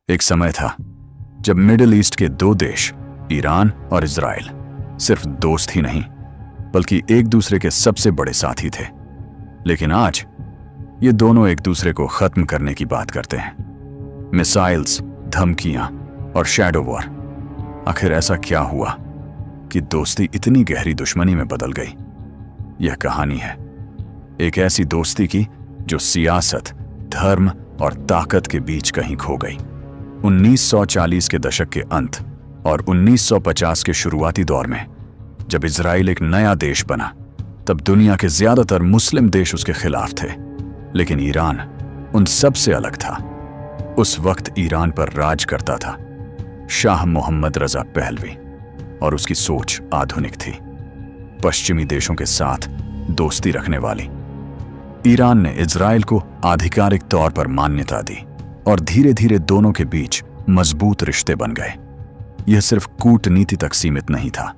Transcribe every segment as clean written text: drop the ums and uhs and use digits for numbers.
एक समय था जब मिडिल ईस्ट के दो देश ईरान और इजराइल सिर्फ दोस्त ही नहीं बल्कि एक दूसरे के सबसे बड़े साथी थे। लेकिन आज ये दोनों एक दूसरे को खत्म करने की बात करते हैं। मिसाइल्स, धमकियां और शैडो वॉर। आखिर ऐसा क्या हुआ कि दोस्ती इतनी गहरी दुश्मनी में बदल गई? यह कहानी है एक ऐसी दोस्ती की जो सियासत, धर्म और ताकत के बीच कहीं खो गई। 1940 के दशक के अंत और 1950 के शुरुआती दौर में जब इजराइल एक नया देश बना, तब दुनिया के ज्यादातर मुस्लिम देश उसके खिलाफ थे, लेकिन ईरान उन सब से अलग था। उस वक्त ईरान पर राज करता था शाह मोहम्मद रजा पहलवी और उसकी सोच आधुनिक थी, पश्चिमी देशों के साथ दोस्ती रखने वाली। ईरान ने इजराइल को आधिकारिक तौर पर मान्यता दी और धीरे धीरे दोनों के बीच मजबूत रिश्ते बन गए। यह सिर्फ कूटनीति तक सीमित नहीं था।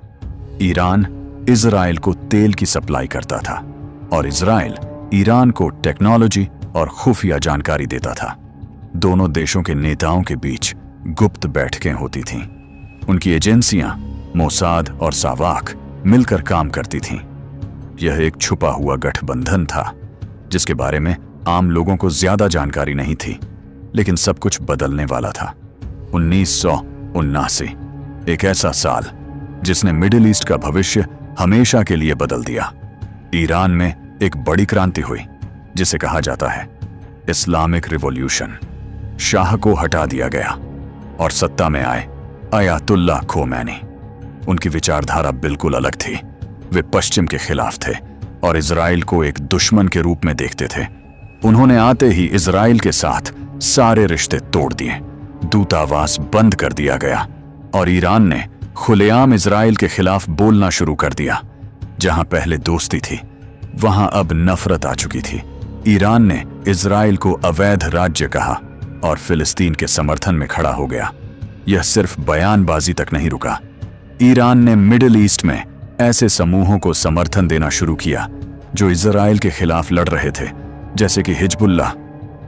ईरान इजराइल को तेल की सप्लाई करता था और इजराइल ईरान को टेक्नोलॉजी और खुफिया जानकारी देता था। दोनों देशों के नेताओं के बीच गुप्त बैठकें होती थीं। उनकी एजेंसियां मोसाद और सावाक मिलकर काम करती थीं। यह एक छुपा हुआ गठबंधन था जिसके बारे में आम लोगों को ज्यादा जानकारी नहीं थी, लेकिन सब कुछ बदलने वाला था। 1979 एक ऐसा साल जिसने मिडिल ईस्ट का भविष्य हमेशा के लिए बदल दिया। ईरान में एक बड़ी क्रांति हुई जिसे कहा जाता है इस्लामिक रिवॉल्यूशन। शाह को हटा दिया गया और सत्ता में आए अयातुल्लाह खोमैनी। उनकी विचारधारा बिल्कुल अलग थी। वे पश्चिम के खिलाफ थे और इजराइल को एक दुश्मन के रूप में देखते थे। उन्होंने आते ही इजराइल के साथ सारे रिश्ते तोड़ दिए, दूतावास बंद कर दिया गया और ईरान ने खुलेआम इजराइल के खिलाफ बोलना शुरू कर दिया। जहां पहले दोस्ती थी वहां अब नफरत आ चुकी थी। ईरान ने इजराइल को अवैध राज्य कहा और फिलिस्तीन के समर्थन में खड़ा हो गया। यह सिर्फ बयानबाजी तक नहीं रुका। ईरान ने मिडिल ईस्ट में ऐसे समूहों को समर्थन देना शुरू किया जो इजराइल के खिलाफ लड़ रहे थे, जैसे कि हिजबुल्लाह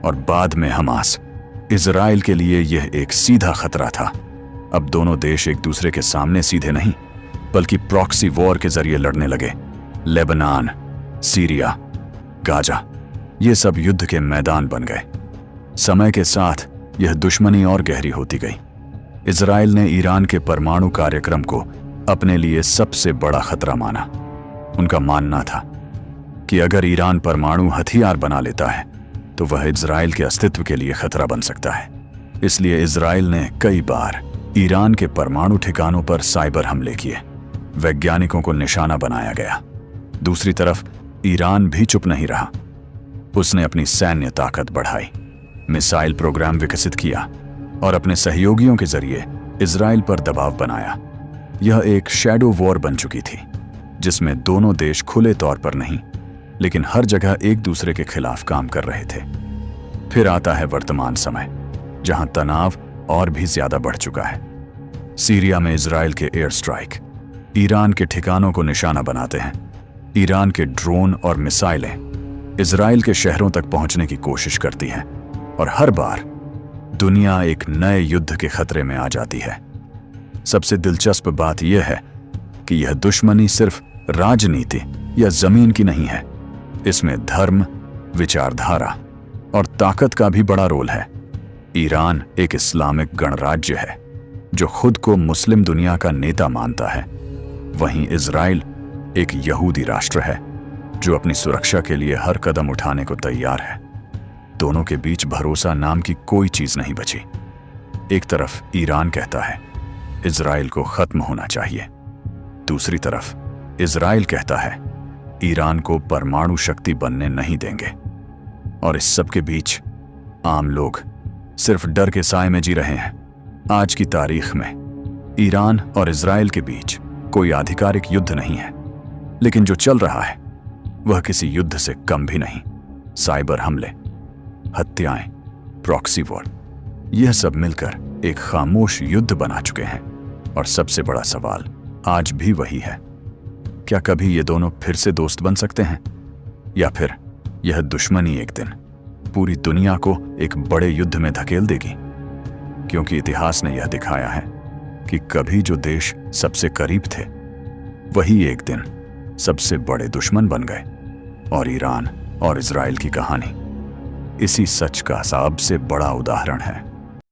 और बाद में हमास। इजराइल के लिए यह एक सीधा खतरा था। अब दोनों देश एक दूसरे के सामने सीधे नहीं बल्कि प्रॉक्सी वॉर के जरिए लड़ने लगे। लेबनान, सीरिया, गाजा, ये सब युद्ध के मैदान बन गए। समय के साथ यह दुश्मनी और गहरी होती गई। इजराइल ने ईरान के परमाणु कार्यक्रम को अपने लिए सबसे बड़ा खतरा माना। उनका मानना था कि अगर ईरान परमाणु हथियार बना लेता है तो वह इजराइल के अस्तित्व के लिए खतरा बन सकता है। इसलिए इजराइल ने कई बार ईरान के परमाणु ठिकानों पर साइबर हमले किए। वैज्ञानिकों को निशाना बनाया गया। दूसरी तरफ ईरान भी चुप नहीं रहा। उसने अपनी सैन्य ताकत बढ़ाई, मिसाइल प्रोग्राम विकसित किया और अपने सहयोगियों के जरिए इजराइल पर दबाव बनाया। यह एक शैडो वॉर बन चुकी थी जिसमें दोनों देश खुले तौर पर नहीं लेकिन हर जगह एक दूसरे के खिलाफ काम कर रहे थे। फिर आता है वर्तमान समय, जहां तनाव और भी ज्यादा बढ़ चुका है। सीरिया में इजराइल के एयर स्ट्राइक ईरान के ठिकानों को निशाना बनाते हैं। ईरान के ड्रोन और मिसाइलें इजराइल के शहरों तक पहुंचने की कोशिश करती हैं और हर बार दुनिया एक नए युद्ध के खतरे में आ जाती है। सबसे दिलचस्प बात यह है कि यह दुश्मनी सिर्फ राजनीति या जमीन की नहीं है। इसमें धर्म, विचारधारा और ताकत का भी बड़ा रोल है। ईरान एक इस्लामिक गणराज्य है जो खुद को मुस्लिम दुनिया का नेता मानता है। वहीं इजराइल एक यहूदी राष्ट्र है जो अपनी सुरक्षा के लिए हर कदम उठाने को तैयार है। दोनों के बीच भरोसा नाम की कोई चीज नहीं बची। एक तरफ ईरान कहता है इजराइल को खत्म होना चाहिए, दूसरी तरफ इजराइल कहता है ईरान को परमाणु शक्ति बनने नहीं देंगे। और इस सब के बीच आम लोग सिर्फ डर के साए में जी रहे हैं। आज की तारीख में ईरान और इजराइल के बीच कोई आधिकारिक युद्ध नहीं है, लेकिन जो चल रहा है वह किसी युद्ध से कम भी नहीं। साइबर हमले, हत्याएं, प्रॉक्सी वॉर, यह सब मिलकर एक खामोश युद्ध बना चुके हैं। और सबसे बड़ा सवाल आज भी वही है, क्या कभी ये दोनों फिर से दोस्त बन सकते हैं या फिर यह दुश्मनी एक दिन पूरी दुनिया को एक बड़े युद्ध में धकेल देगी? क्योंकि इतिहास ने यह दिखाया है कि कभी जो देश सबसे करीब थे वही एक दिन सबसे बड़े दुश्मन बन गए। और ईरान और इजराइल की कहानी इसी सच का सबसे बड़ा उदाहरण है।